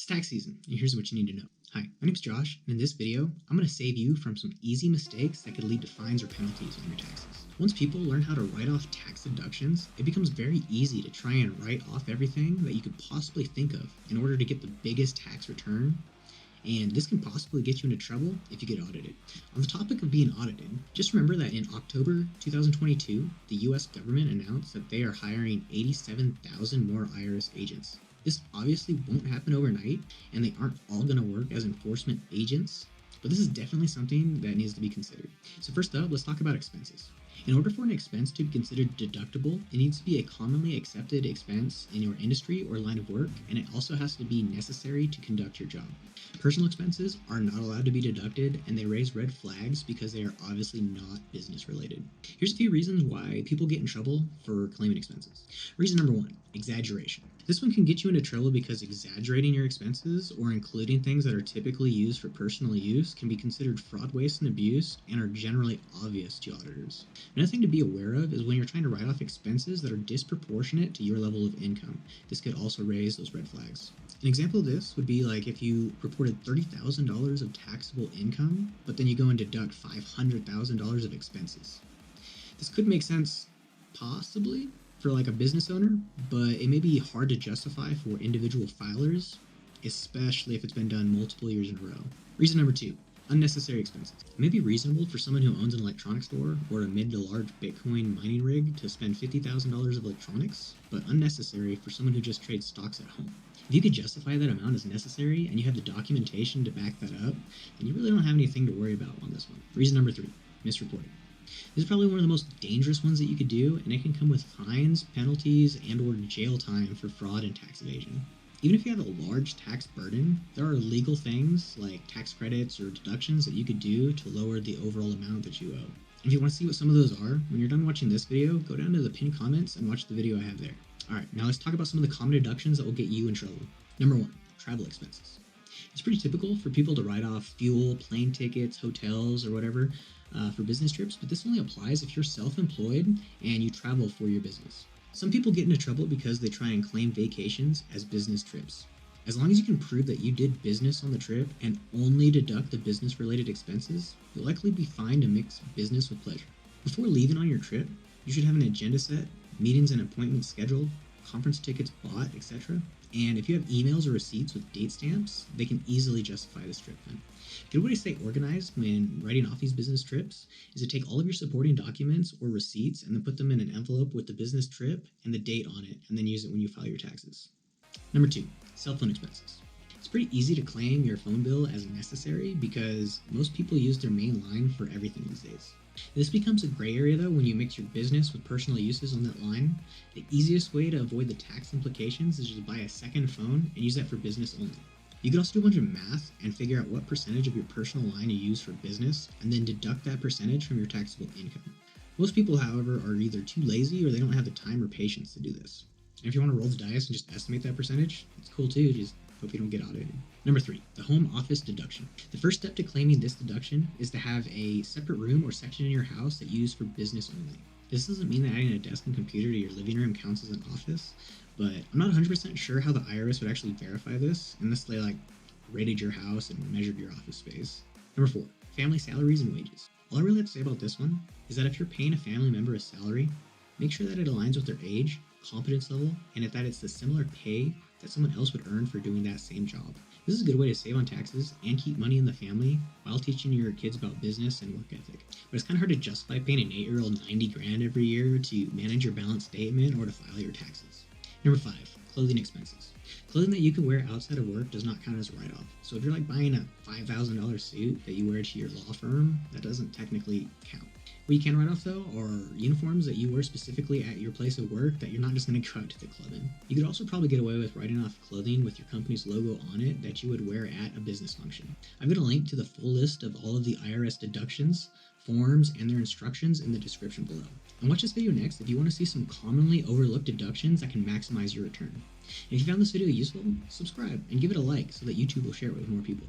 tax season, and here's what you need to know. Hi, my name's Josh, and in this video, I'm going to save you from some easy mistakes that could lead to fines or penalties on your taxes. Once people learn how to write off tax deductions, it becomes very easy to try and write off everything that you could possibly think of in order to get the biggest tax return, and this can possibly get you into trouble if you get audited. On the topic of being audited, just remember that in October 2022, the US government announced that they are hiring 87,000 more IRS agents. This obviously won't happen overnight, and they aren't all going to work as enforcement agents, but this is definitely something that needs to be considered. So first up, let's talk about expenses. In order for an expense to be considered deductible, it needs to be a commonly accepted expense in your industry or line of work, and it also has to be necessary to conduct your job. Personal expenses are not allowed to be deducted, and they raise red flags because they are obviously not business related. Here's a few reasons why people get in trouble for claiming expenses. Reason number one, exaggeration. This one can get you into trouble because exaggerating your expenses or including things that are typically used for personal use can be considered fraud, waste, and abuse and are generally obvious to auditors. Another thing to be aware of is when you're trying to write off expenses that are disproportionate to your level of income. This could also raise those red flags. An example of this would be like if you reported $30,000 of taxable income, but then you go and deduct $500,000 of expenses. This could make sense, possibly, for like a business owner, but it may be hard to justify for individual filers, especially if it's been done multiple years in a row. Reason number two, unnecessary expenses. It may be reasonable for someone who owns an electronics store or a mid to large Bitcoin mining rig to spend $50,000 of electronics, but unnecessary for someone who just trades stocks at home. If you could justify that amount as necessary and you have the documentation to back that up, then you really don't have anything to worry about on this one. Reason number three, misreporting. This is probably one of the most dangerous ones that you could do, and it can come with fines, penalties, and or jail time for fraud and tax evasion. Even if you have a large tax burden, there are legal things like tax credits or deductions that you could do to lower the overall amount that you owe. If you want to see what some of those are, when you're done watching this video, go down to the pinned comments and watch the video I have there. Alright, now let's talk about some of the common deductions that will get you in trouble. Number one, travel expenses. It's pretty typical for people to write off fuel, plane tickets, hotels, or whatever for business trips, but this only applies if you're self-employed and you travel for your business. Some people get into trouble because they try and claim vacations as business trips. As long as you can prove that you did business on the trip and only deduct the business-related expenses, you'll likely be fined to mix business with pleasure. Before leaving on your trip, you should have an agenda set, meetings and appointments scheduled, conference tickets bought, etc. And if you have emails or receipts with date stamps, they can easily justify this trip then. A good way to stay organized when writing off these business trips is to take all of your supporting documents or receipts and then put them in an envelope with the business trip and the date on it, and then use it when you file your taxes. Number two, cell phone expenses. It's pretty easy to claim your phone bill as necessary because most people use their main line for everything these days. This becomes a gray area though when you mix your business with personal uses on that line. The easiest way to avoid the tax implications is just buy a second phone and use that for business only. You could also do a bunch of math and figure out what percentage of your personal line you use for business and then deduct that percentage from your taxable income. Most people, however, are either too lazy or they don't have the time or patience to do this. And if you want to roll the dice and just estimate that percentage, it's cool too, just hope you don't get audited. Number three, the home office deduction. The first step to claiming this deduction is to have a separate room or section in your house that you use for business only. This doesn't mean that adding a desk and computer to your living room counts as an office, but I'm not 100% sure how the IRS would actually verify this unless they rated your house and measured your office space. Number four, family salaries and wages. All I really have to say about this one is that if you're paying a family member a salary, make sure that it aligns with their age, competence level, and that it's the similar pay that someone else would earn for doing that same job. This is a good way to save on taxes and keep money in the family while teaching your kids about business and work ethic. But it's kind of hard to justify paying an 8-year-old $90,000 every year to manage your balance statement or to file your taxes. Number five, clothing expenses. Clothing that you can wear outside of work does not count as a write-off. So if you're buying a $5,000 suit that you wear to your law firm, that doesn't technically count. What you can write off though are uniforms that you wear specifically at your place of work that you're not just going to go out to the club in. You could also probably get away with writing off clothing with your company's logo on it that you would wear at a business function. I've got a link to the full list of all of the IRS deductions, forms, and their instructions in the description below. And watch this video next if you want to see some commonly overlooked deductions that can maximize your return. And if you found this video useful, subscribe and give it a like so that YouTube will share it with more people.